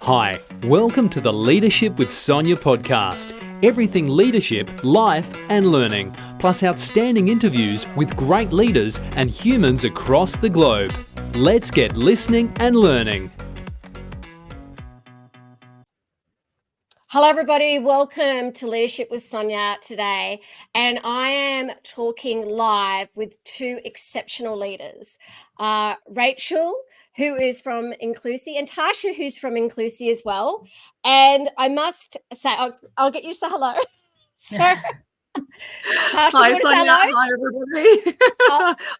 Hi, welcome to the Leadership with Sonia podcast. Everything leadership, life and learning, plus outstanding interviews with great leaders and humans across the globe. Let's get listening and learning. Hello everybody, welcome to Leadership with Sonia today, and I am talking live with two exceptional leaders, Rachel, who is from Inclusi, and Tasha, who's from Inclusi as well. And I must say, I'll get you to say hello. So, Tasha, hi you Sonia, hello? hi everybody.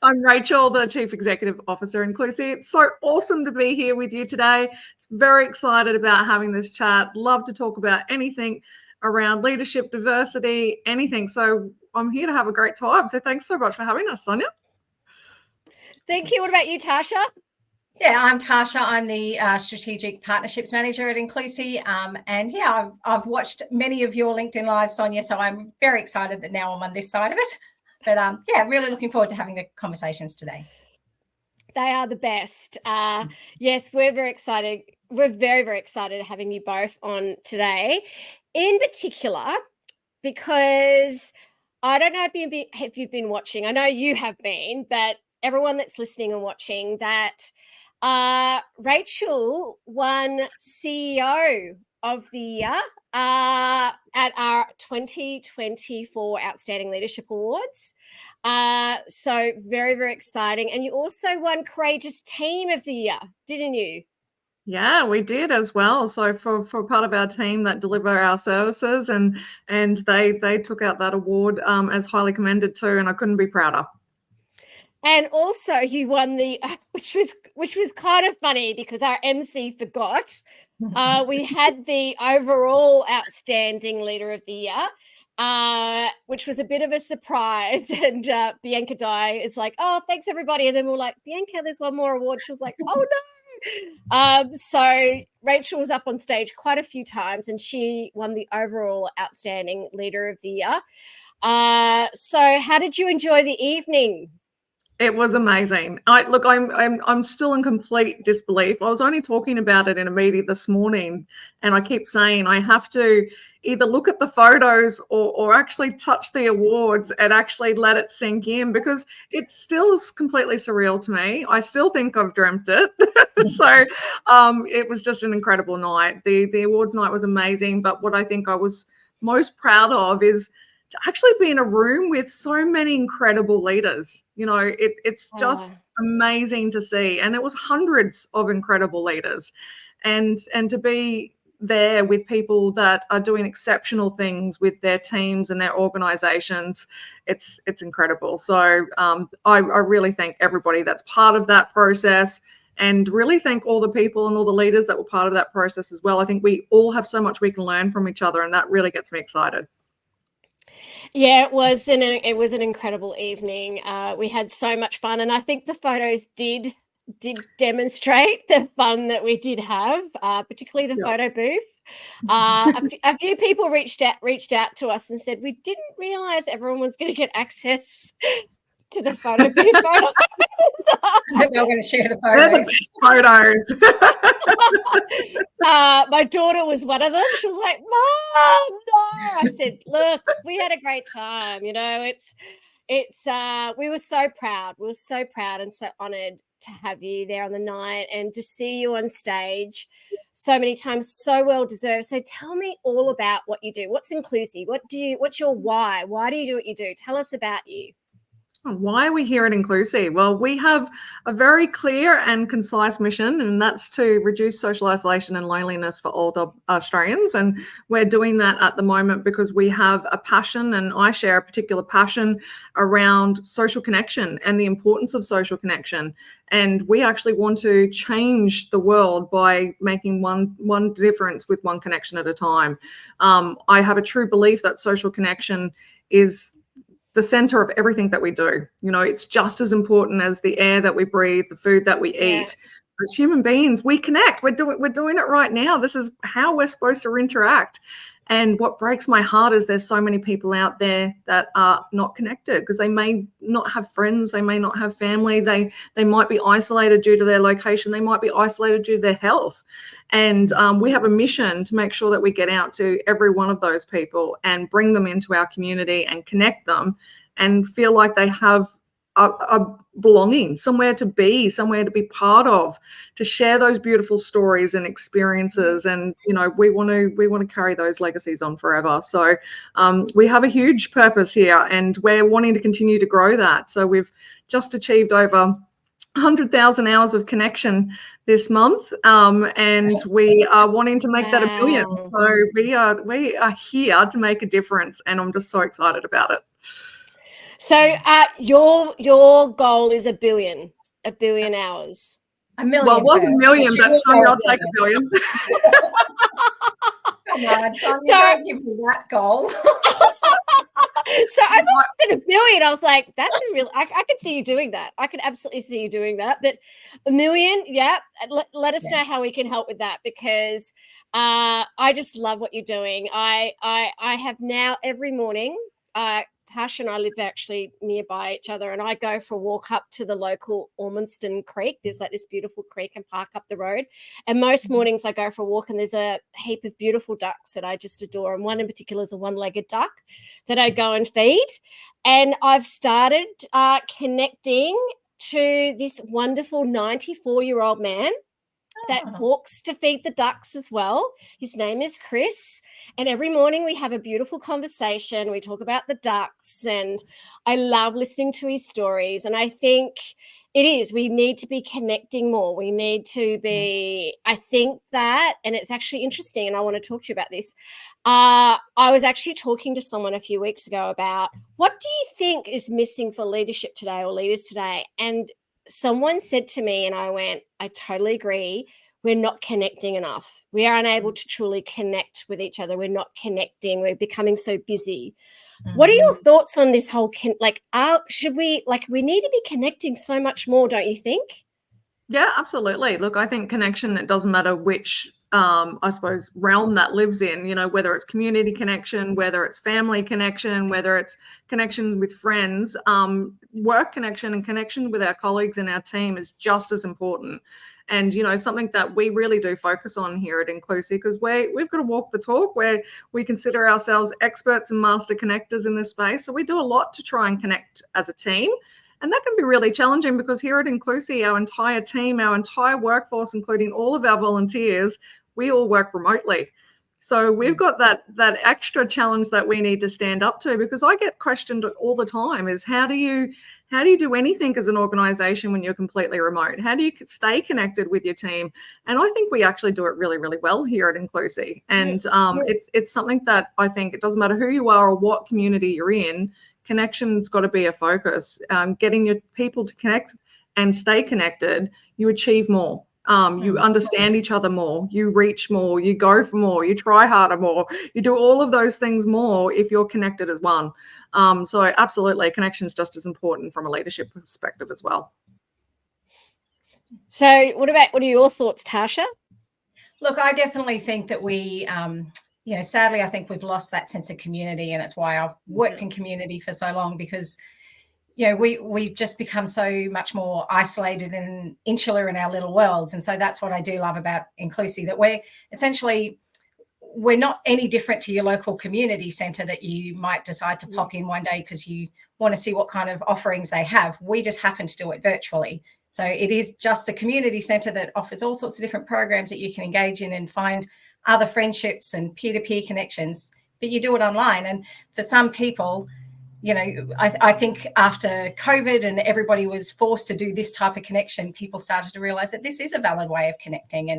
I'm Rachel, the Chief Executive Officer Inclusi. It's so awesome to be here with you today. Very excited about having this chat. Love to talk about anything around leadership, diversity, anything. So I'm here to have a great time. So thanks so much for having us, Sonia. Thank you. What about you, Tasha? Yeah, I'm Tasha. I'm the Strategic Partnerships Manager at Inclusi. And yeah, I've watched many of your LinkedIn Live, Sonia, so I'm very excited that now I'm on this side of it. But yeah, really looking forward to having the conversations today. They are the best. Yes, we're very excited. We're very, very excited having you both on today, in particular, because I don't know if you've been watching. I know you have been, but everyone that's listening and watching, that Rachel won CEO of the Year at our 2024 Outstanding Leadership Awards. So very, very exciting. And you also won Courageous Team of the Year, didn't you? Yeah, we did as well. So for part of our team that deliver our services, and they took out that award as highly commended too, and I couldn't be prouder. And also you won the, which was kind of funny because our MC forgot. We had the overall Outstanding Leader of the Year, which was a bit of a surprise. And Bianca Dye is like, oh, thanks everybody. And then we're like, Bianca, there's one more award. She was like, oh no. So Rachel was up on stage quite a few times and she won the overall Outstanding Leader of the Year. So how did you enjoy the evening? It was amazing. I'm still in complete disbelief. I was only talking about it in a meeting this morning, and I keep saying I have to either look at the photos or actually touch the awards and actually let it sink in, because it still is completely surreal to me. I still think I've dreamt it. So it was just an incredible night. The awards night was amazing, but what I think I was most proud of is to actually be in a room with so many incredible leaders. You know, it's just amazing to see. And it was hundreds of incredible leaders. And to be there with people that are doing exceptional things with their teams and their organizations, it's incredible. So I really thank everybody that's part of that process, and really thank all the people and all the leaders that were part of that process as well. I think we all have so much we can learn from each other, and that really gets me excited. Yeah, it was an incredible evening. We had so much fun, and I think the photos did demonstrate the fun that we did have, particularly the photo booth. A few people reached out to us and said we didn't realize everyone was going to get access to the photo booth. We're going to share the photos. My daughter was one of them. She was like, Mom, no. I said, look, we had a great time. You know, we were so proud. We were so proud and so honored to have you there on the night and to see you on stage so many times. So well deserved. So tell me all about what you do. What's Inclusi? What's your why? Why do you do what you do? Tell us about you. Why are we here at Inclusi? Well, we have a very clear and concise mission, and that's to reduce social isolation and loneliness for older Australians. And we're doing that at the moment because we have a passion, and I share a particular passion around social connection and the importance of social connection. And we actually want to change the world by making one difference with one connection at a time. I have a true belief that social connection is the center of everything that we do. You know, it's just as important as the air that we breathe, the food that we eat. As human beings, we connect. We're doing it right now. This is how we're supposed to interact. And what breaks my heart is there's so many people out there that are not connected because they may not have friends, they may not have family, they might be isolated due to their location, they might be isolated due to their health. And we have a mission to make sure that we get out to every one of those people and bring them into our community and connect them and feel like they have a belonging, somewhere to be part of, to share those beautiful stories and experiences. And we want to carry those legacies on forever. So we have a huge purpose here, and we're wanting to continue to grow that. So we've just achieved over 100,000 hours of connection this month, and we are wanting to make that 1 million. So we are here to make a difference, and I'm just so excited about it. So your goal is 1 billion hours. 1 million. Well, it was 1 million, but Sonia, I'll take 1 billion. Come on, Sonia, don't give me that goal. So I thought you said 1 billion. I was like, that's a real. I could see you doing that. I could absolutely see you doing that. But 1 million, yeah. Let us know how we can help with that, because I just love what you're doing. I have now every morning. Tasha and I live actually nearby each other, and I go for a walk up to the local Ormiston Creek. There's like this beautiful creek, and park up the road. And most mornings I go for a walk, and there's a heap of beautiful ducks that I just adore. And one in particular is a one-legged duck that I go and feed. And I've started connecting to this wonderful 94-year-old man that walks to feed the ducks as well. His name is Chris. And every morning we have a beautiful conversation. We talk about the ducks, and I love listening to his stories. And I think we need to be connecting more. We need to be, I think that, and it's actually interesting, and I want to talk to you about this. I was actually talking to someone a few weeks ago about, what do you think is missing for leadership today, or leaders today? And someone said to me, and I went, I totally agree. We're not connecting enough. We are unable to truly connect with each other. We're not connecting. We're becoming so busy. Mm-hmm. What are your thoughts on this whole, should we, we need to be connecting so much more, don't you think? Yeah, absolutely. Look, I think connection, it doesn't matter which, I suppose, realm that lives in, whether it's community connection, whether it's family connection, whether it's connection with friends, work connection and connection with our colleagues and our team is just as important. And, something that we really do focus on here at Inclusi, because we've got to walk the talk, where we consider ourselves experts and master connectors in this space. So we do a lot to try and connect as a team. And that can be really challenging, because here at Inclusi, our entire team, our entire workforce, including all of our volunteers, we all work remotely. So we've got that extra challenge that we need to stand up to, because I get questioned all the time is, how do you do anything as an organization when you're completely remote? How do you stay connected with your team? And I think we actually do it really, really well here at Inclusi. And it's something that I think, it doesn't matter who you are or what community you're in, connection's got to be a focus. Getting your people to connect and stay connected, you achieve more. You understand each other more, you reach more, you go for more, you try harder more, you do all of those things more if you're connected as one. So absolutely, connection is just as important from a leadership perspective as well. So what are your thoughts, Tasha? Look, I definitely think that we, sadly, I think we've lost that sense of community, and it's why I've worked in community for so long, because we've just become so much more isolated and insular in our little worlds. And so that's what I do love about Inclusi, that we're not any different to your local community centre that you might decide to pop in one day because you want to see what kind of offerings they have. We just happen to do it virtually. So it is just a community centre that offers all sorts of different programs that you can engage in and find other friendships and peer-to-peer connections, but you do it online. And for some people, I think after COVID and everybody was forced to do this type of connection, people started to realize that this is a valid way of connecting.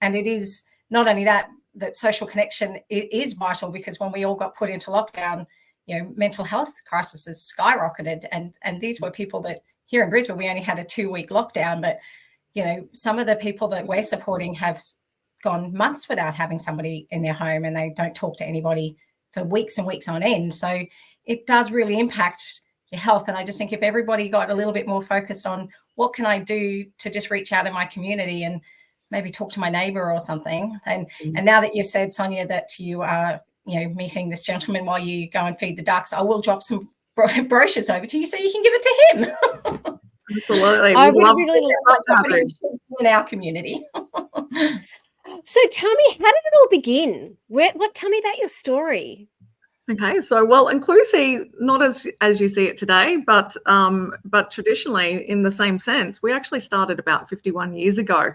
And it is not only that social connection is vital, because when we all got put into lockdown, mental health crises has skyrocketed. And these were people that here in Brisbane, we only had a 2-week lockdown, but, some of the people that we're supporting have gone months without having somebody in their home, and they don't talk to anybody for weeks and weeks on end. So it does really impact your health. And I just think if everybody got a little bit more focused on what can I do to just reach out in my community and maybe talk to my neighbour or something. And now that you've said, Sonia, that you are meeting this gentleman while you go and feed the ducks, I will drop some brochures over to you so you can give it to him. Absolutely. I We'd would love really to love have Somebody you. in our community. So tell me, how did it all begin? Tell me about your story. Okay, so well, Inclusi, not as you see it today, but traditionally in the same sense, we actually started about 51 years ago.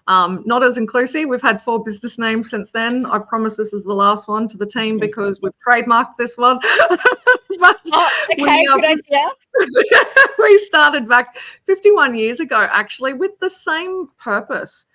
Not as Inclusi, we've had 4 business names since then. I promise this is the last one to the team because we've trademarked this one. But Okay, good idea. we started back 51 years ago, actually, with the same purpose.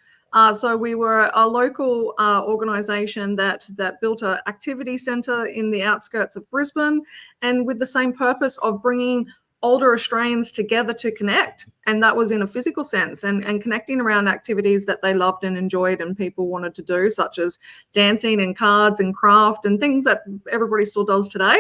So we were a local organisation that built an activity centre in the outskirts of Brisbane, and with the same purpose of bringing older Australians together to connect. And that was in a physical sense, and connecting around activities that they loved and enjoyed and people wanted to do, such as dancing and cards and craft and things that everybody still does today.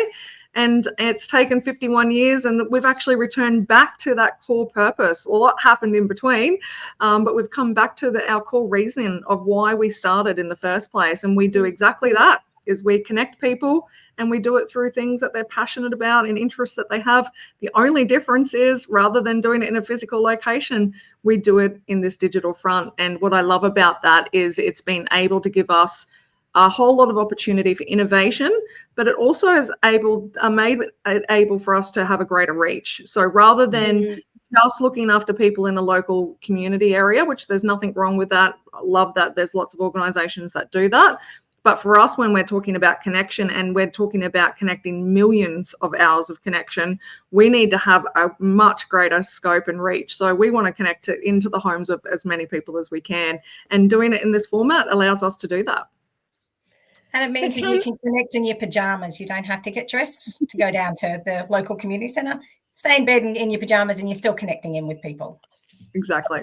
And it's taken 51 years, and we've actually returned back to that core purpose. A lot happened in between, but we've come back to our core reason of why we started in the first place. And we do exactly that, is we connect people, and we do it through things that they're passionate about and interests that they have. The only difference is, rather than doing it in a physical location, we do it in this digital front. And what I love about that is it's been able to give us a whole lot of opportunity for innovation, but it also is made it able for us to have a greater reach. So rather than just looking after people in a local community area, which there's nothing wrong with that, I love that there's lots of organizations that do that. But for us, when we're talking about connection and we're talking about connecting millions of hours of connection, we need to have a much greater scope and reach. So we want to connect it into the homes of as many people as we can. And doing it in this format allows us to do that. And it means that you can connect in your pajamas. You don't have to get dressed to go down to the local community centre. Stay in bed in your pajamas and you're still connecting in with people. Exactly.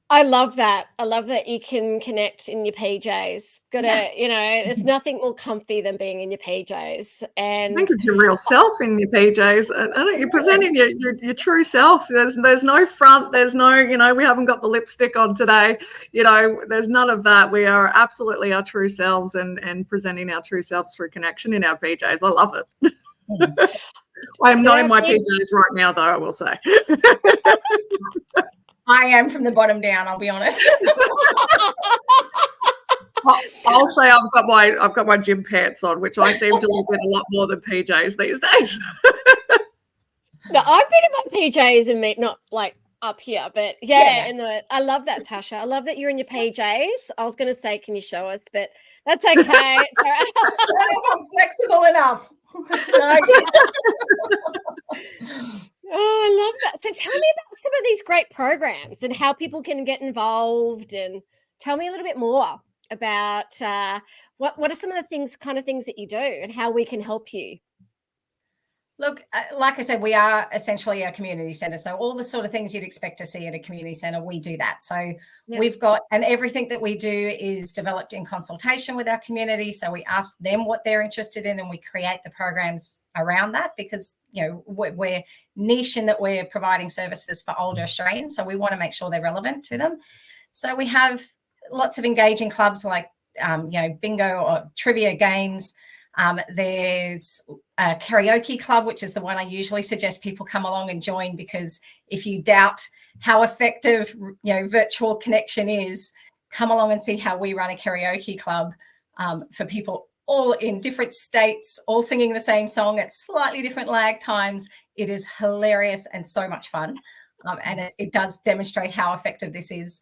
I love that. I love that you can connect in your PJs. There's nothing more comfy than being in your PJs. And I think it's your real self in your PJs. And you're presenting your true self. There's no front. There's no, we haven't got the lipstick on today. There's none of that. We are absolutely our true selves and presenting our true selves through connection in our PJs. I love it. I'm not in my PJs right now, though, I will say. I am from the bottom down, I'll be honest. I'll say I've got my gym pants on, which I seem to look at a lot more than PJs these days. No, I've been in my PJs and not like up here, but I love that, Tasha. I love that you're in your PJs. I was going to say, can you show us? But that's okay. It's all right. I'm flexible enough. Oh, I love that. So tell me about some of these great programs and how people can get involved, and tell me a little bit more about what are some of the things that you do and how we can help you. Look, like I said, we are essentially a community centre. So all the sort of things you'd expect to see at a community centre, we do that. So we've got, and everything that we do is developed in consultation with our community. So we ask them what they're interested in and we create the programs around that, because, we're niche in that we're providing services for older Australians. So we want to make sure they're relevant to them. So we have lots of engaging clubs like, bingo or trivia games. There's a karaoke club, which is the one I usually suggest people come along and join, because if you doubt how effective, virtual connection is, come along and see how we run a karaoke club for people all in different states, all singing the same song at slightly different lag times. It is hilarious and so much fun. And it does demonstrate how effective this is.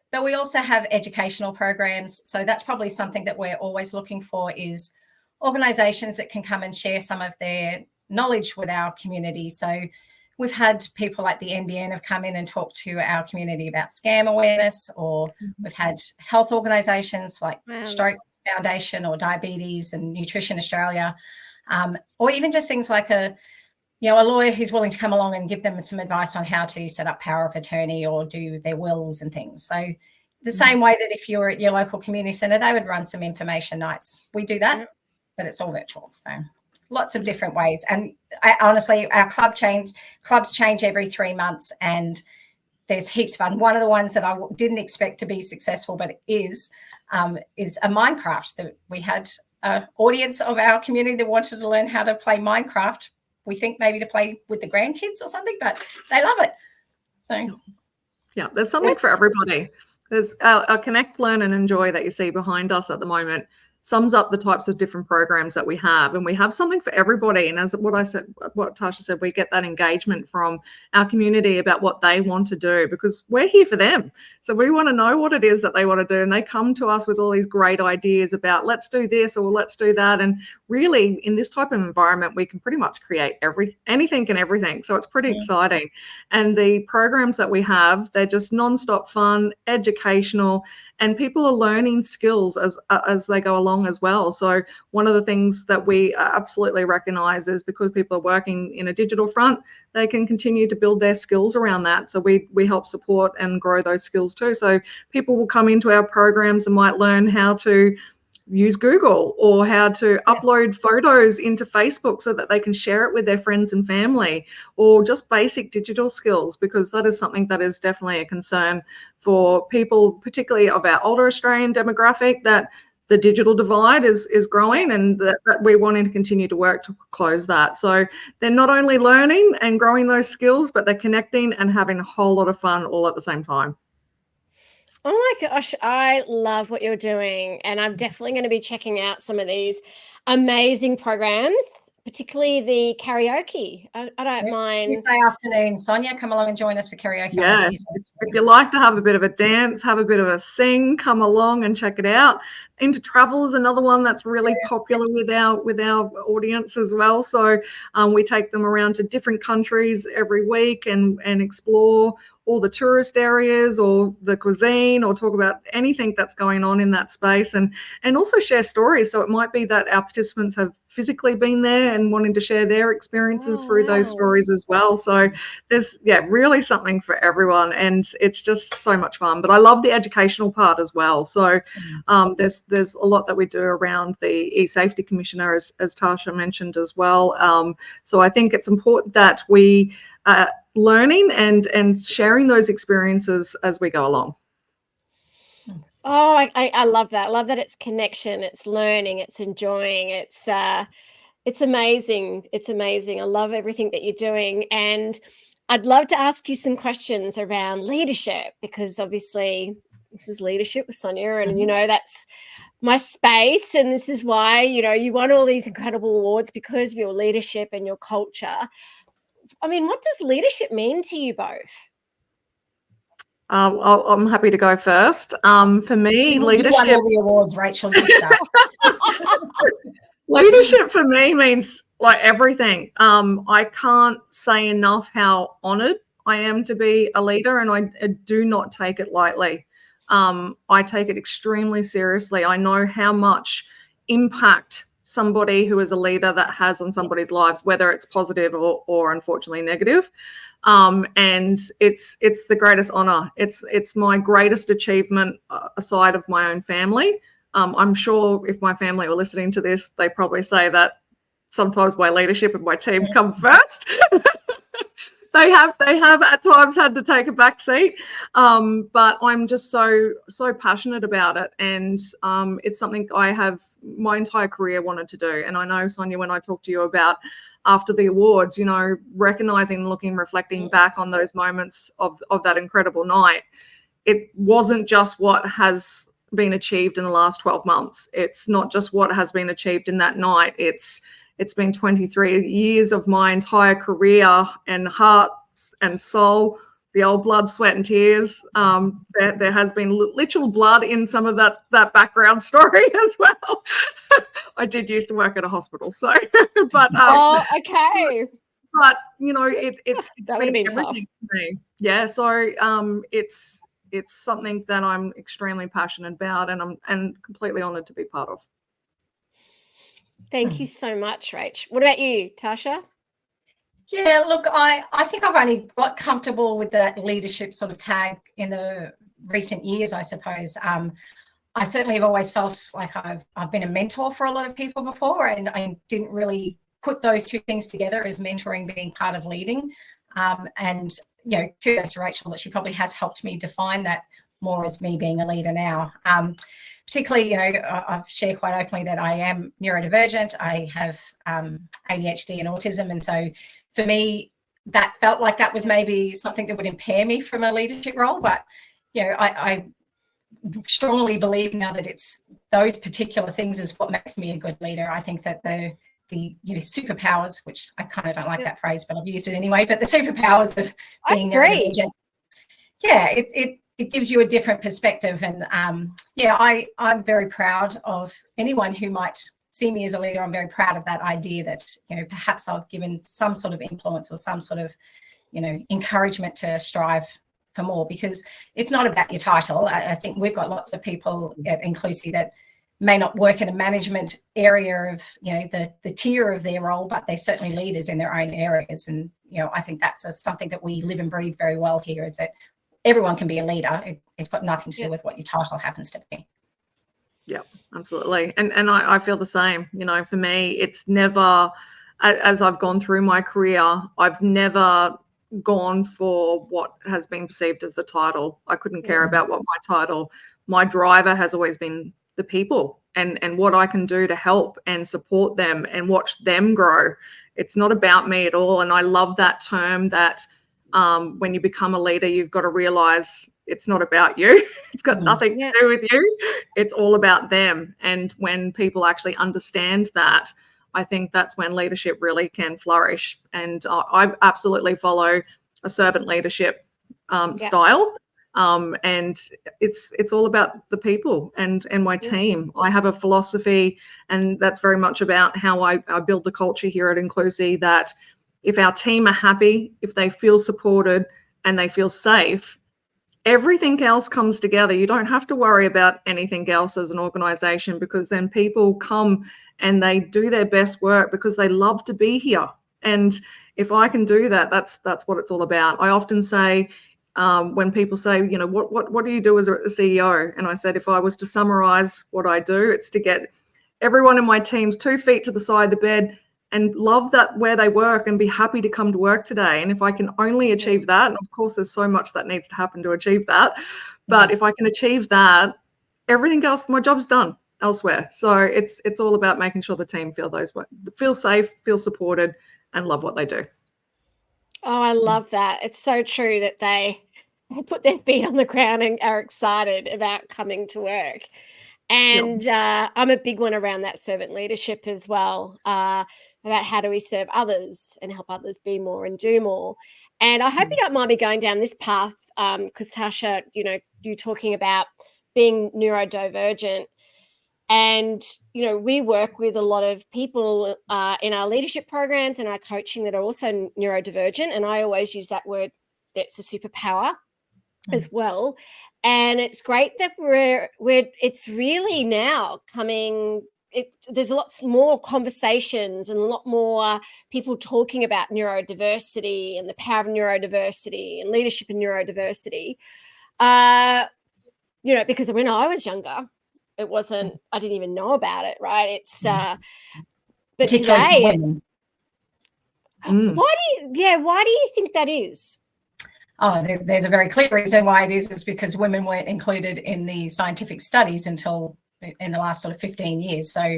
But we also have educational programs. So that's probably something that we're always looking for, is organisations that can come and share some of their knowledge with our community. So we've had people like the NBN have come in and talked to our community about scam awareness, or we've had health organisations like Stroke Foundation or Diabetes and Nutrition Australia, or even just things like a lawyer who's willing to come along and give them some advice on how to set up power of attorney or do their wills and things. So the same way that if you're at your local community centre, they would run some information nights. We do that, but it's all virtual. So lots of different ways. And honestly, our clubs change every 3 months, and there's heaps of fun. One of the ones that I didn't expect to be successful, but it is a Minecraft that we had audience of our community that wanted to learn how to play Minecraft. We think maybe to play with the grandkids or something, but they love it. So yeah, there's something for everybody. There's our Connect, Learn and Enjoy that you see behind us at the moment sums up the types of different programs that we have, and we have something for everybody. And as what Tasha said, we get that engagement from our community about what they want to do, because we're here for them. So we want to know what it is that they want to do, and they come to us with all these great ideas about let's do this or let's do that. And really, in this type of environment, we can pretty much create anything and everything. So it's pretty exciting. And the programs that we have, they're just nonstop fun, educational, and people are learning skills as they go along as well. So one of the things that we absolutely recognize is because people are working in a digital front, they can continue to build their skills around that. So we help support and grow those skills too. So people will come into our programs and might learn how to use Google or how to upload photos into Facebook so that they can share it with their friends and family, or just basic digital skills, because that is something that is definitely a concern for people, particularly of our older Australian demographic, that the digital divide is growing, and that we're wanting to continue to work to close that. So they're not only learning and growing those skills, but they're connecting and having a whole lot of fun all at the same time. Oh my gosh, I love what you're doing. And I'm definitely going to be checking out some of these amazing programs, particularly the karaoke. I don't mind. Tuesday afternoon, Sonia, come along and join us for karaoke. Yeah, if you like to have a bit of a dance, have a bit of a sing, come along and check it out. Into Travel is another one that's really popular with our audience as well. So we take them around to different countries every week and explore all the tourist areas or the cuisine, or talk about anything that's going on in that space, and also share stories. So it might be that our participants have physically been there and wanting to share their experiences through those stories as well. So there's really something for everyone, and it's just so much fun. But I love the educational part as well. So there's a lot that we do around the e-safety commissioner, as Tasha mentioned as well. So I think it's important that we learning and sharing those experiences as we go along. Oh, I love that. I love that it's connection, it's learning, it's enjoying, it's amazing. It's amazing. I love everything that you're doing. And I'd love to ask you some questions around leadership, because obviously this is Leadership with Sonia, and that's my space. And this is why, you won all these incredible awards because of your leadership and your culture. I mean, what does leadership mean to you both? I'm happy to go first. For me, leadership. You won all the awards, Rachel. You start. Leadership for me means like everything. I can't say enough how honoured I am to be a leader, and I do not take it lightly. I take it extremely seriously. I know how much impact somebody who is a leader that has on somebody's lives, whether it's positive or unfortunately negative. And it's the greatest honor. It's my greatest achievement aside of my own family. I'm sure if my family were listening to this, they probably say that sometimes my leadership and my team come first. They have at times had to take a back seat, but I'm just so passionate about it, and it's something I have my entire career wanted to do. And I know, Sonia, when I talked to you about after the awards, recognizing, looking, reflecting back on those moments of that incredible night, it wasn't just what has been achieved in the last 12 months. It's not just what has been achieved in that night. It's been 23 years of my entire career and heart and soul, the old blood, sweat and tears. There has been literal blood in some of that background story as well. I did used to work at a hospital, so but okay. But it's that would have been everything for me. Yeah, so it's something that I'm extremely passionate about, and I'm completely honoured to be part of. Thank you so much, Rach. What about you, Tasha? Yeah, look, I think I've only got comfortable with that leadership sort of tag in the recent years, I suppose. I certainly have always felt like I've been a mentor for a lot of people before, and I didn't really put those two things together as mentoring being part of leading. And kudos to Rachel that she probably has helped me define that more as me being a leader now. particularly, I've shared quite openly that I am neurodivergent. I have ADHD and autism. And so for me, that felt like that was maybe something that would impair me from a leadership role. But, I strongly believe now that it's those particular things is what makes me a good leader. I think that the superpowers, which I kind of don't like that phrase, but I've used it anyway, but the superpowers of being neurodivergent, it gives you a different perspective. And I'm very proud of anyone who might see me as a leader. I'm very proud of that idea that, perhaps I've given some sort of influence or some sort of, encouragement to strive for more, because it's not about your title. I think we've got lots of people at Inclusi that may not work in a management area of, the tier of their role, but they're certainly leaders in their own areas. And, I think that's something that we live and breathe very well here, is that everyone can be a leader. It's got nothing to do with what your title happens to be. Yeah, absolutely. And I feel the same. For me, it's never, as I've gone through my career, I've never gone for what has been perceived as the title. I couldn't care about what my driver has always been the people and what I can do to help and support them and watch them grow. It's not about me at all. And I love that term that when you become a leader, you've got to realize it's not about you. It's got nothing to do with you. It's all about them. And when people actually understand that, I think that's when leadership really can flourish. And I absolutely follow a servant leadership style. And it's all about the people and my team. I have a philosophy, and that's very much about how I build the culture here at Inclusi, that if our team are happy, if they feel supported and they feel safe, everything else comes together. You don't have to worry about anything else as an organization, because then people come and they do their best work because they love to be here. And if I can do that, that's what it's all about. I often say, when people say, what do you do as a CEO? And I said, if I was to summarize what I do, it's to get everyone in my team's 2 feet to the side of the bed and love that where they work and be happy to come to work today. And if I can only achieve that, and of course there's so much that needs to happen to achieve that, but if I can achieve that, everything else, my job's done elsewhere. So it's all about making sure the team feel safe, feel supported, and love what they do. Oh, I love that. It's so true that they put their feet on the ground and are excited about coming to work. And I'm a big one around that servant leadership as well, about how do we serve others and help others be more and do more. And I hope you don't mind me going down this path, because Tasha, you're talking about being neurodivergent. And, we work with a lot of people in our leadership programs and our coaching that are also neurodivergent. And I always use that word, that's a superpower as well. And it's great that it's really now coming. There's lots more conversations and a lot more people talking about neurodiversity and the power of neurodiversity and leadership in neurodiversity. Because when I was younger, it wasn't, I didn't even know about it, right? It's but today, why do you think that is? Oh, there's a very clear reason why it is because women weren't included in the scientific studies until in the last sort of 15 years. So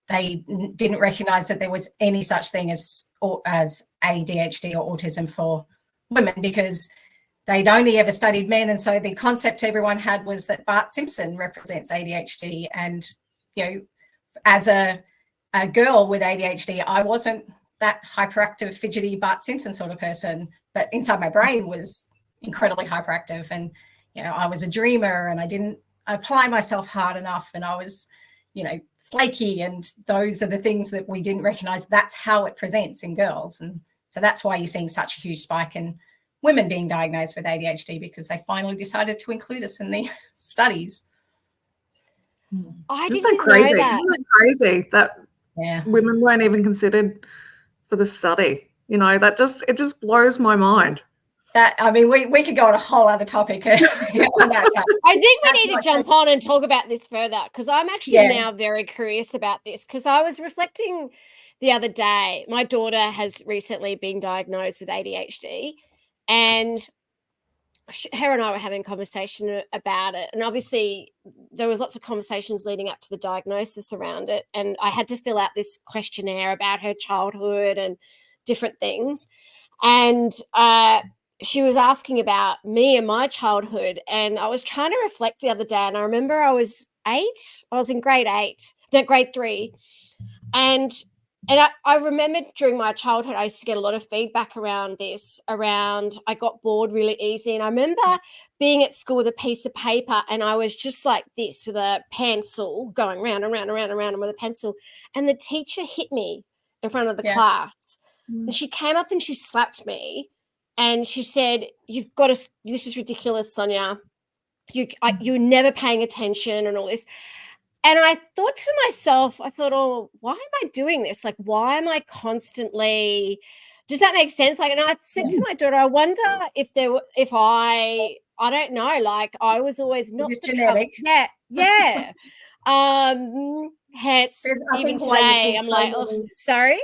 they didn't recognize that there was any such thing as ADHD or autism for women, because they'd only ever studied men. And so the concept everyone had was that Bart Simpson represents ADHD. And, as a girl with ADHD, I wasn't that hyperactive, fidgety Bart Simpson sort of person, but inside my brain was incredibly hyperactive. And, I was a dreamer and I didn't apply myself hard enough. And I was, flaky. And those are the things that we didn't recognize. That's how it presents in girls. And so that's why you're seeing such a huge spike in women being diagnosed with ADHD, because they finally decided to include us in the studies. I Isn't didn't that crazy? know that. Isn't that crazy that women weren't even considered for the study? It just blows my mind. We could go on a whole other topic. I think we need to jump on and talk about this further, because I'm actually now very curious about this, because I was reflecting the other day. My daughter has recently been diagnosed with ADHD, and her and I were having a conversation about it, and obviously there was lots of conversations leading up to the diagnosis around it, and I had to fill out this questionnaire about her childhood and different things, and she was asking about me and my childhood, and I was trying to reflect the other day, and I remember I was in grade 3, and I remembered during my childhood, I used to get a lot of feedback around I got bored really easy. And I remember being at school with a piece of paper, and I was just like this with a pencil going round and round and round and round with a pencil. And the teacher hit me in front of the class. And she came up and she slapped me. And she said, "You've got to, this is ridiculous, Sonia. You're never paying attention and all this." And I thought to myself, oh, why am I doing this? Like, why am I constantly, does that make sense? Like, and I said to my daughter, I wonder if I don't know, like I was always not it's the genetic. Yeah. Hence, even today, I'm like, sorry?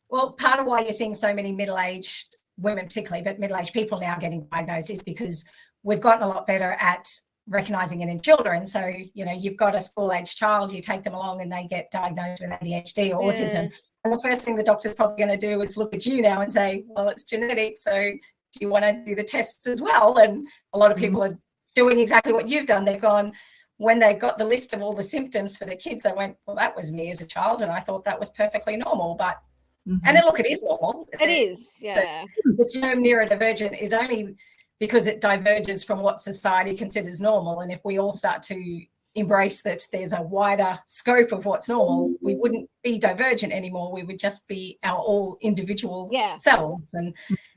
Well, part of why you're seeing so many middle-aged women particularly, but middle-aged people now getting diagnosed is because we've gotten a lot better at recognizing it in children. So, you've got a school-age child, you take them along and they get diagnosed with ADHD or autism. And the first thing the doctor's probably going to do is look at you now and say, well, it's genetic, so do you want to do the tests as well? And a lot of people are doing exactly what you've done. They've gone, when they got the list of all the symptoms for the kids, they went, well, that was me as a child, and I thought that was perfectly normal. But and then look, it is normal. It is, yeah. The term neurodivergent is only because it diverges from what society considers normal. And if we all start to embrace that there's a wider scope of what's normal, we wouldn't be divergent anymore. We would just be our all individual selves.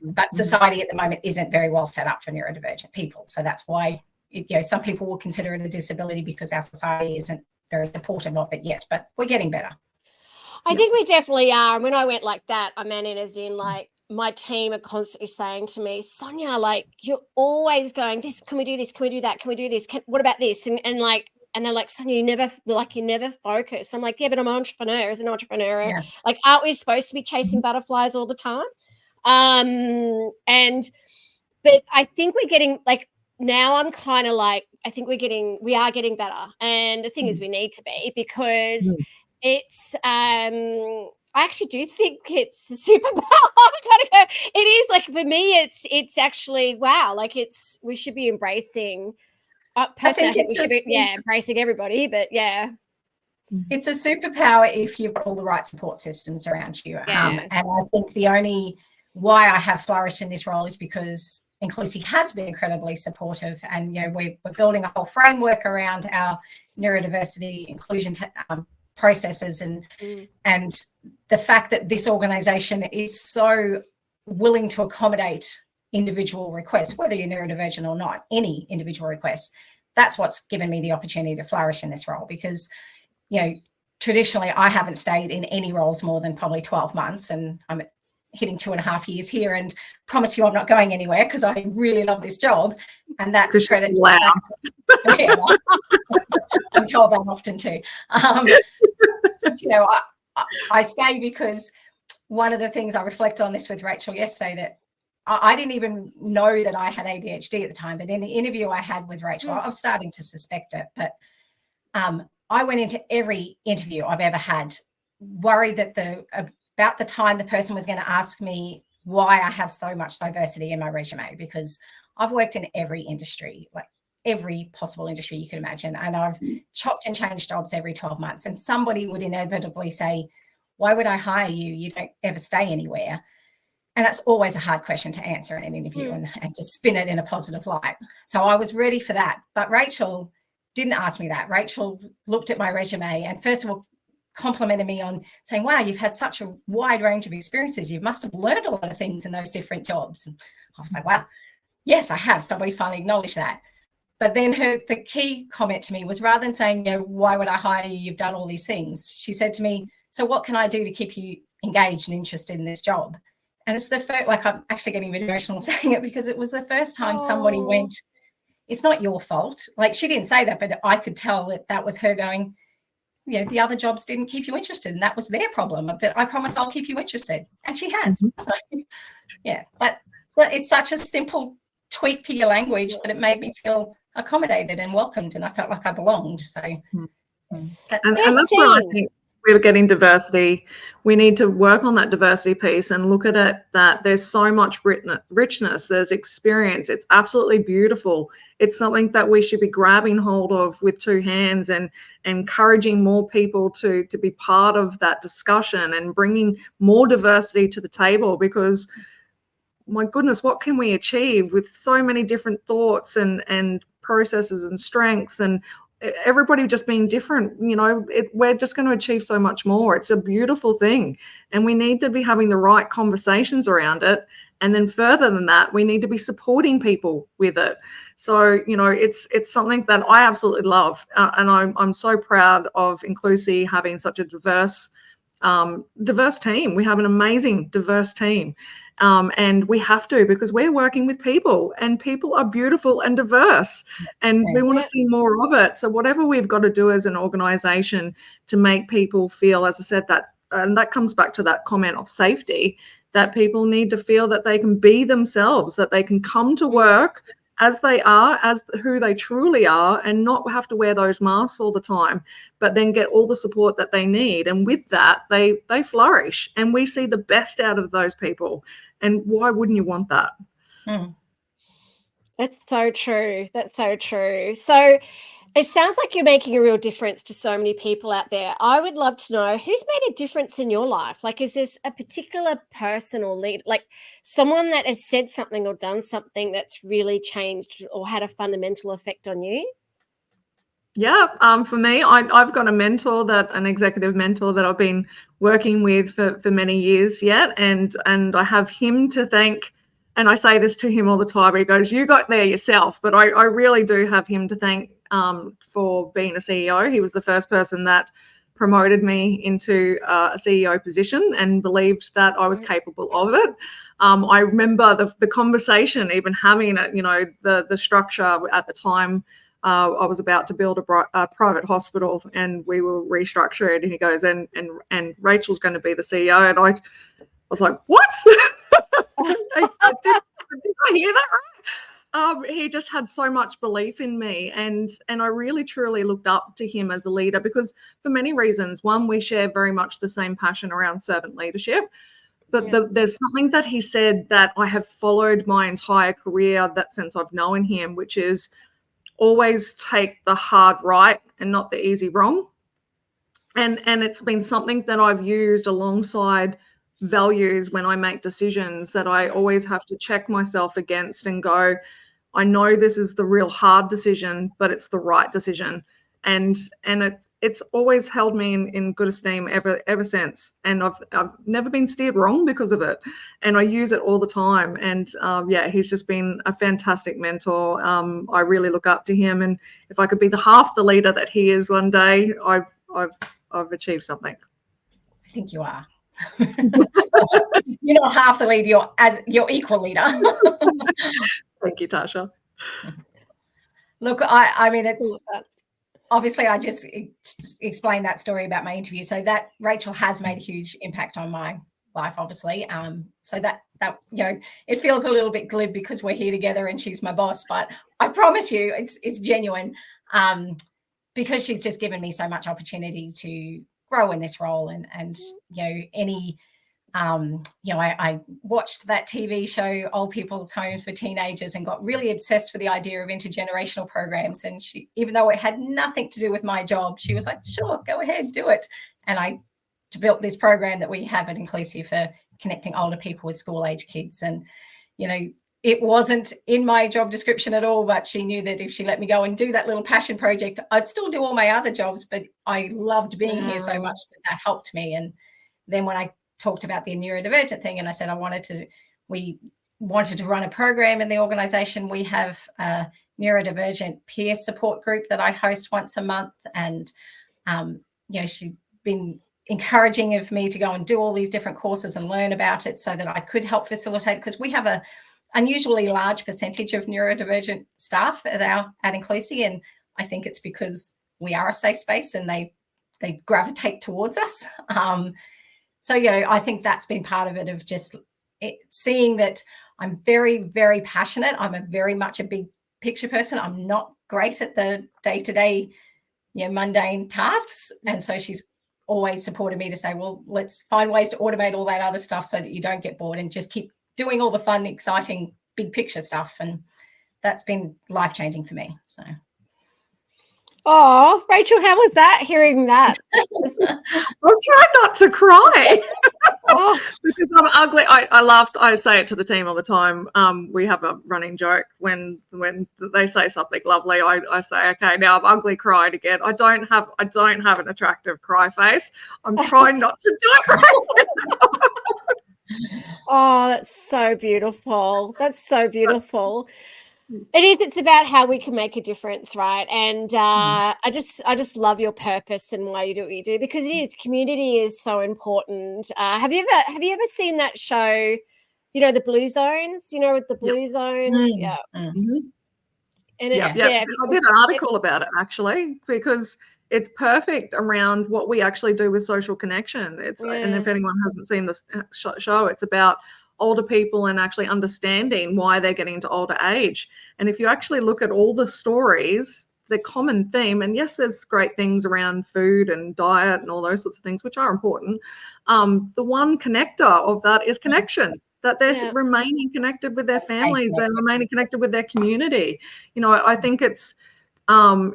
But society at the moment isn't very well set up for neurodivergent people. So that's why, some people will consider it a disability because our society isn't very supportive of it yet, but we're getting better. I think we definitely are. And when I went like that, I meant it as in like, my team are constantly saying to me, Sonia, like, you're always going, this, can we do this? Can we do that? Can we do this? What about this? And they're like, Sonia, you never focus. I'm like, yeah, but I'm an entrepreneur. As an entrepreneur, like, aren't we supposed to be chasing butterflies all the time? But I think we're getting, like, now I'm kind of like, I think we are getting better. And the thing is, we need to be, because it's, I actually do think it's a superpower. I gotta go. It is, like, for me, it's actually, wow, like, we should be embracing. Personally, I think we should be embracing everybody, but it's a superpower if you've got all the right support systems around you. And I think the only why I have flourished in this role is because Inclusi has been incredibly supportive, and we're building a whole framework around our neurodiversity inclusion processes, and the fact that this organization is so willing to accommodate individual requests, whether you're neurodivergent or not, any individual requests, that's what's given me the opportunity to flourish in this role. Because traditionally I haven't stayed in any roles more than probably 12 months, and I'm hitting 2.5 years here, and promise you I'm not going anywhere because I really love this job. And that's credit to I'm told that often too. I stay because one of the things I reflect on this with Rachel yesterday, that I didn't even know that I had ADHD at the time, but in the interview I had with Rachel, I was starting to suspect it. But I went into every interview I've ever had worried that about the time the person was going to ask me why I have so much diversity in my resume, because I've worked in every industry, like every possible industry you can imagine, and I've chopped and changed jobs every 12 months, and somebody would inevitably say, why would I hire you? You don't ever stay anywhere. And that's always a hard question to answer in an interview and to spin it in a positive light. So I was ready for that. But Rachel didn't ask me that. Rachel looked at my resume and first of all complimented me on saying, wow, you've had such a wide range of experiences. You must have learned a lot of things in those different jobs. And I was like, wow, yes, I have. Somebody finally acknowledged that. But then the key comment to me was, rather than saying, why would I hire you? You've done all these things. She said to me, so what can I do to keep you engaged and interested in this job? And it's the first, like, I'm actually getting a bit emotional saying it, because it was the first time somebody went, it's not your fault. Like, she didn't say that, but I could tell that was her going, the other jobs didn't keep you interested, and that was their problem. But I promise I'll keep you interested. And she has. So, but it's such a simple tweak to your language, but it made me feel accommodated and welcomed, and I felt like I belonged. So and that's where I think we're getting diversity. We need to work on that diversity piece and look at it that there's so much richness, there's experience. It's absolutely beautiful. It's something that we should be grabbing hold of with two hands and encouraging more people to be part of that discussion and bringing more diversity to the table, because my goodness, what can we achieve with so many different thoughts and processes and strengths, and everybody just being different? We're just going to achieve so much more. It's a beautiful thing, and we need to be having the right conversations around it. And then further than that, we need to be supporting people with it. So, it's something that I absolutely love. And I'm so proud of Inclusi having such a diverse team. We have an amazing diverse team. And we have to, because we're working with people, and people are beautiful and diverse, and we want to see more of it. So whatever we've got to do as an organization to make people feel, as I said, and that comes back to that comment of safety, that people need to feel that they can be themselves, that they can come to work as they are, as who they truly are, and not have to wear those masks all the time, but then get all the support that they need. And with that, they flourish, and we see the best out of those people. And why wouldn't you want that? That's so true. That's so true. So it sounds like you're making a real difference to so many people out there. I would love to know, who's made a difference in your life? Like, is this a particular person or lead, like someone that has said something or done something that's really changed or had a fundamental effect on you? Yeah, for me, I've got an executive mentor that I've been working with for many years yet, and I have him to thank. And I say this to him all the time. He goes, "You got there yourself," but I really do have him to thank for being a CEO. He was the first person that promoted me into a CEO position and believed that I was capable of it. I remember the conversation, even having it. The structure at the time. I was about to build a private hospital, and we will restructure it. And he goes, and Rachel's going to be the CEO. And I was like, what? Did I hear that right? He just had so much belief in me, and I really truly looked up to him as a leader, because for many reasons. One, we share very much the same passion around servant leadership. But there's something that he said that I have followed my entire career, that since I've known him, which is always take the hard right and not the easy wrong. And it's been something that I've used alongside values when I make decisions, that I always have to check myself against and go, I know this is the real hard decision, but it's the right decision. And it's always held me in good esteem ever since. And I've never been steered wrong because of it. And I use it all the time. And he's just been a fantastic mentor. I really look up to him. And if I could be half the leader that he is one day, I've achieved something. I think you are. You're not half the leader, you're equal leader. Thank you, Tasha. Look, I mean, it's obviously I just explained that story about my interview, so that Rachel has made a huge impact on my life, obviously. So that it feels a little bit glib because we're here together and she's my boss, but I promise you it's genuine, because she's just given me so much opportunity to grow in this role. And I watched that TV show, Old People's Homes for Teenagers, and got really obsessed with the idea of intergenerational programs. And she, even though it had nothing to do with my job, she was like, sure, go ahead, do it. And I built this program that we have at Inclusi for connecting older people with school-age kids. And, it wasn't in my job description at all, but she knew that if she let me go and do that little passion project, I'd still do all my other jobs, but I loved being here so much that helped me. And then when I talked about the neurodivergent thing, and I said we wanted to run a program in the organization. We have a neurodivergent peer support group that I host once a month. And, she's been encouraging of me to go and do all these different courses and learn about it so that I could help facilitate, because we have a unusually large percentage of neurodivergent staff at Inclusi, and I think it's because we are a safe space and they gravitate towards us. So I think that's been part of it, of just seeing that I'm very, very passionate. I'm very much a big picture person. I'm not great at the day-to-day, mundane tasks. And so she's always supported me to say, well, let's find ways to automate all that other stuff so that you don't get bored and just keep doing all the fun, exciting, big picture stuff. And that's been life-changing for me. So. Oh, Rachel, how was that, hearing that? I'm trying not to cry. Oh. Because I'm ugly. I laughed. I say it to the team all the time. We have a running joke when they say something lovely. I say, okay, now I'm ugly, cried again. I don't have an attractive cry face. I'm trying not to do it right now. Oh, that's so beautiful. That's so beautiful. It is. It's about how we can make a difference, right? And I just love your purpose and why you do what you do, because it is, community is so important. Have you ever seen that show? The Blue Zones. With the Blue Zones, yeah. Mm-hmm. And it's I did an article about it actually, because it's perfect around what we actually do with social connection. And if anyone hasn't seen this show, it's about older people and actually understanding why they're getting into older age. And if you actually look at all the stories, the common theme, and yes, there's great things around food and diet and all those sorts of things, which are important. The one connector of that is connection, that they're remaining connected with their families, they're remaining connected with their community. I think it's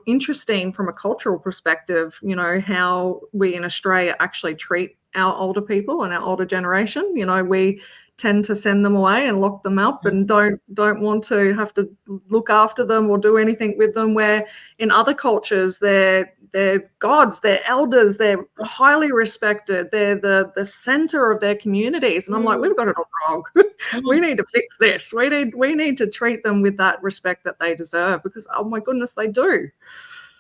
interesting from a cultural perspective, how we in Australia actually treat our older people and our older generation. We tend to send them away and lock them up and don't want to have to look after them or do anything with them, where in other cultures they're gods, they're elders, they're highly respected, they're the center of their communities. And I'm like, we've got it all wrong. We need to fix this. We need to treat them with that respect that they deserve, because oh my goodness, they do.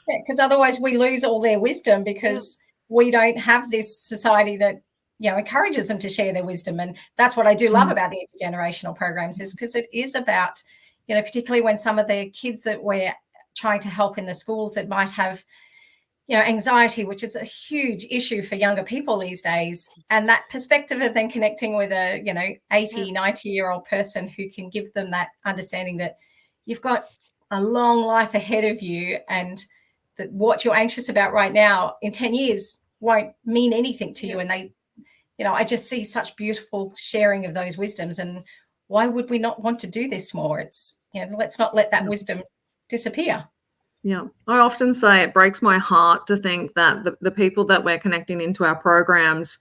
Yeah, because otherwise we lose all their wisdom, because we don't have this society that encourages them to share their wisdom. And that's what I do love about the intergenerational programs, is because it is about, particularly when some of the kids that we're trying to help in the schools that might have, anxiety, which is a huge issue for younger people these days. And that perspective of then connecting with a, 80, 90-year-old person who can give them that understanding that you've got a long life ahead of you, and that what you're anxious about right now in 10 years won't mean anything to you. And they, I just see such beautiful sharing of those wisdoms. And why would we not want to do this more? It's, let's not let that wisdom disappear. Yeah, I often say it breaks my heart to think that the people that we're connecting into our programs,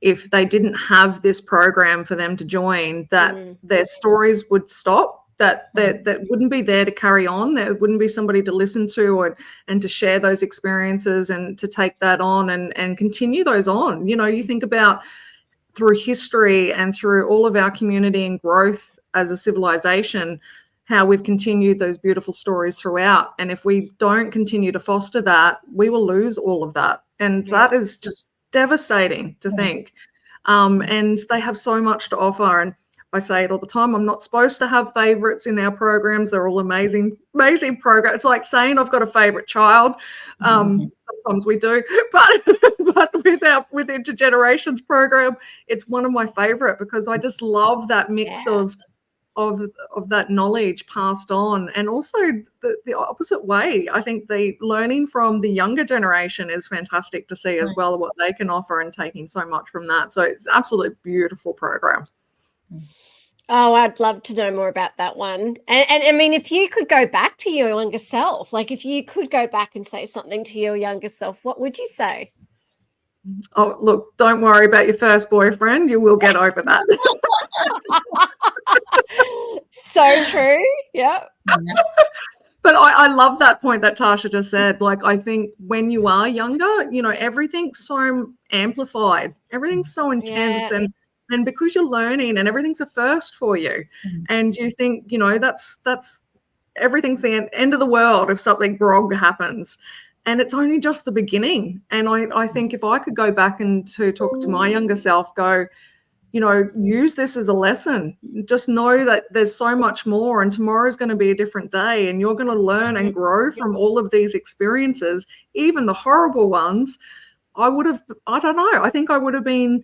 if they didn't have this program for them to join, that their stories would stop, that wouldn't be there to carry on. There wouldn't be somebody to listen to and to share those experiences and to take that on and continue those on. You think about through history and through all of our community and growth as a civilization, how we've continued those beautiful stories throughout. And if we don't continue to foster that, we will lose all of that. And that is just devastating to think. And they have so much to offer. And I say it all the time, I'm not supposed to have favorites in our programs. They're all amazing, amazing programs. It's like saying I've got a favorite child. Sometimes we do, but with Intergenerations program, it's one of my favorite, because I just love that mix of that knowledge passed on, and also the opposite way. I think the learning from the younger generation is fantastic to see as well, what they can offer, and taking so much from that. So it's absolutely beautiful program. Oh, I'd love to know more about that one. And I mean, if you could go back to your younger self, like if you could go back and say something to your younger self, what would you say? Oh, look, don't worry about your first boyfriend. You will get over that. So true. Yeah. But I love that point that Tasha just said. Like, I think when you are younger, everything's so amplified. Everything's so intense. And because you're learning and everything's a first for you, and you think, that's everything's the end of the world if something wrong happens. And it's only just the beginning. And I think if I could go back and to talk to my younger self, use this as a lesson. Just know that there's so much more, and tomorrow's going to be a different day, and you're going to learn and grow from all of these experiences, even the horrible ones. I think I would have been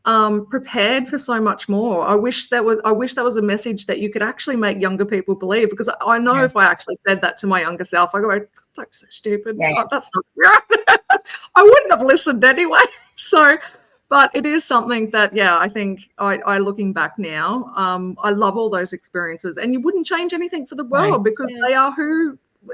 prepared for so much more. I wish that was a message that you could actually make younger people believe, because I know if I actually said that to my younger self, I go, that's so stupid. Yeah. Oh, that's not right. I wouldn't have listened anyway. So, but it is something that, I think I looking back now, I love all those experiences, and you wouldn't change anything for the world, because they are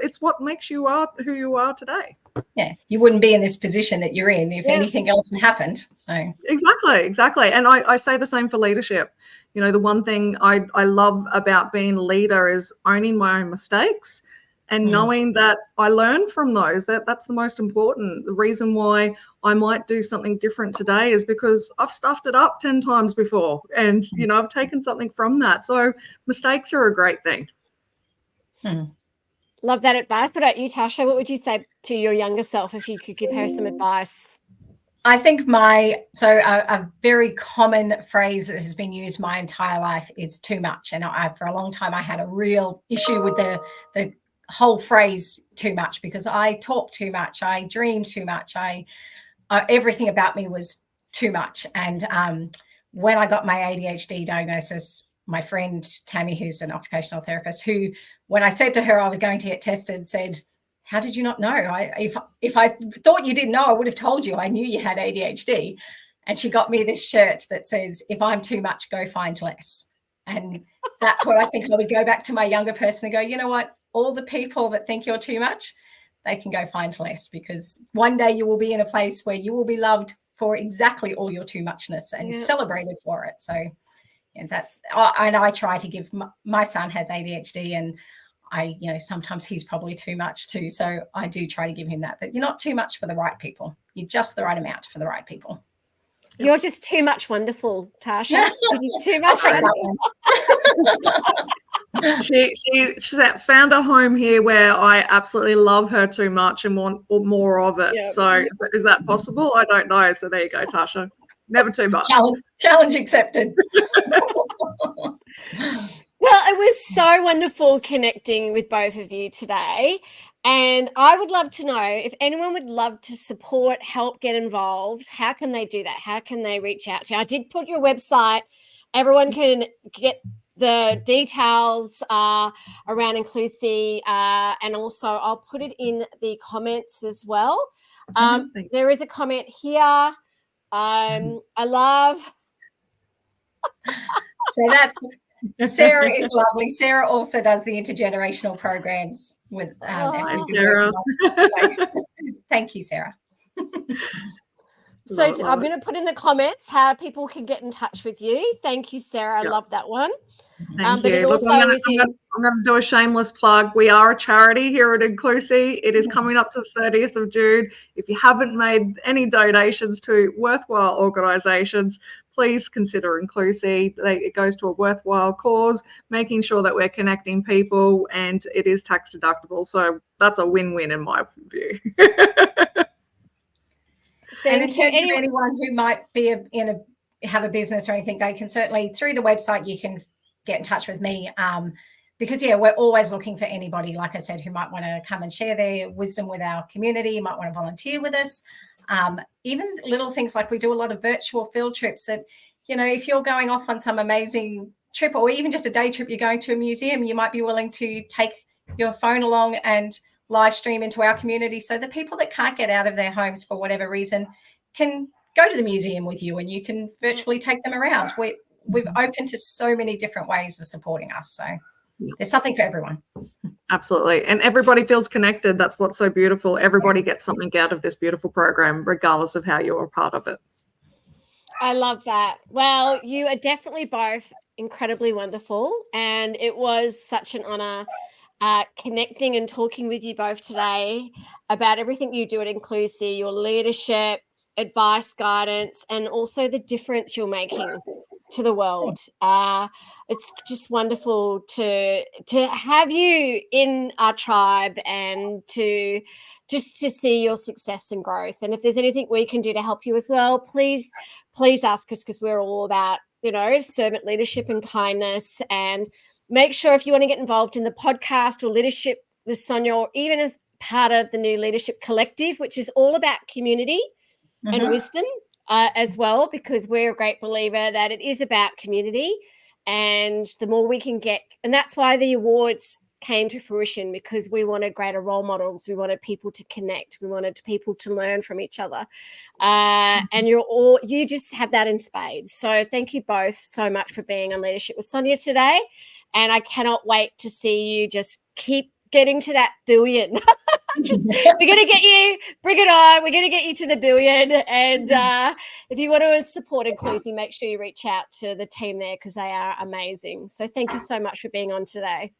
it's what makes you who you are today. Yeah, you wouldn't be in this position that you're in if anything else had happened. So exactly. And I say the same for leadership. The one thing I love about being a leader is owning my own mistakes and knowing that I learn from those. That's the most important. The reason why I might do something different today is because I've stuffed it up 10 times before, and I've taken something from that. So mistakes are a great thing. Love that advice. What about you, Tasha? What would you say to your younger self if you could give her some advice? I think a very common phrase that has been used my entire life is too much. And for a long time, I had a real issue with the whole phrase too much, because I talked too much. I dreamed too much. Everything about me was too much. And when I got my ADHD diagnosis, my friend Tammy, who's an occupational therapist, who, when I said to her I was going to get tested, said, "How did you not know? If I thought you didn't know, I would have told you. I knew you had ADHD." And she got me this shirt that says, "If I'm too much, go find less." And that's what I think I would go back to my younger person and go, you know what? All the people that think you're too much, they can go find less, because one day you will be in a place where you will be loved for exactly all your too muchness and celebrated for it. So and I try to give my son has ADHD, and sometimes he's probably too much too. So I do try to give him that you're not too much for the right people. You're just the right amount for the right people. You're just too much wonderful, Tasha. You're just too much wonderful. She found a home here where I absolutely love her too much and want more of it. Yep. So is that possible? I don't know. So there you go, Tasha. Never too much. Challenge accepted. Well, it was so wonderful connecting with both of you today. And I would love to know if anyone would love to support, help, get involved, how can they do that? How can they reach out to you? I did put your website. Everyone can get the details around Inclusi, and also I'll put it in the comments as well. There is a comment here. I love. So that's Sarah is lovely. Sarah also does the intergenerational programs with Sarah. Thank you, Sarah. So I'm going to put in the comments how people can get in touch with you. Thank you, Sarah. I love that one. Thank you. Look, I'm going to do a shameless plug. We are a charity here at Inclusi. It is coming up to the 30th of June. If you haven't made any donations to worthwhile organisations, please consider Inclusi. It goes to a worthwhile cause, making sure that we're connecting people, and it is tax deductible. So that's a win-win in my view. And in terms of anyone who might be have a business or anything, they can certainly, through the website, you can get in touch with me, because we're always looking for anybody, like I said, who might want to come and share their wisdom with our community, might want to volunteer with us. Even little things like we do a lot of virtual field trips that, if you're going off on some amazing trip, or even just a day trip, you're going to a museum, you might be willing to take your phone along and live stream into our community, so the people that can't get out of their homes for whatever reason can go to the museum with you, and you can virtually take them around. We've opened to so many different ways of supporting us, so there's something for everyone. Absolutely. And everybody feels connected. That's what's so beautiful. Everybody gets something out of this beautiful program, regardless of how you're a part of it. I love that. Well, you are definitely both incredibly wonderful, and it was such an honor connecting and talking with you both today about everything you do at Inclusi, your leadership, advice, guidance, and also the difference you're making to the world. It's just wonderful to have you in our tribe and to see your success and growth. And if there's anything we can do to help you as well, please ask us, because we're all about, servant leadership and kindness. And make sure, if you want to get involved in the podcast or leadership with Sonia, or even as part of the new leadership collective, which is all about community and wisdom as well, because we're a great believer that it is about community, and the more we can get, and that's why the awards came to fruition, because we wanted greater role models, we wanted people to connect, we wanted people to learn from each other, and you just have that in spades. So thank you both so much for being on Leadership with Sonia today, and I cannot wait to see you just keep getting to that billion. We're going to get you, bring it on. We're going to get you to the billion. And if you want to support Inclusi, make sure you reach out to the team there, because they are amazing. So thank you so much for being on today.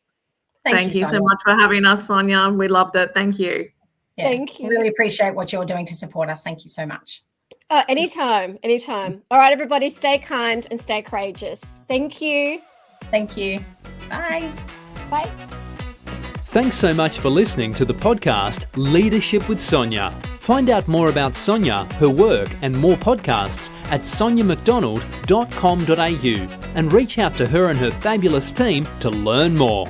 Thank you so much for having us, Sonia. We loved it. Thank you. Yeah, thank you. Really appreciate what you're doing to support us. Thank you so much. Oh, anytime. All right, everybody, stay kind and stay courageous. Thank you. Thank you. Bye. Bye. Thanks so much for listening to the podcast Leadership with Sonia. Find out more about Sonia, her work, and more podcasts at soniamcdonald.com.au and reach out to her and her fabulous team to learn more.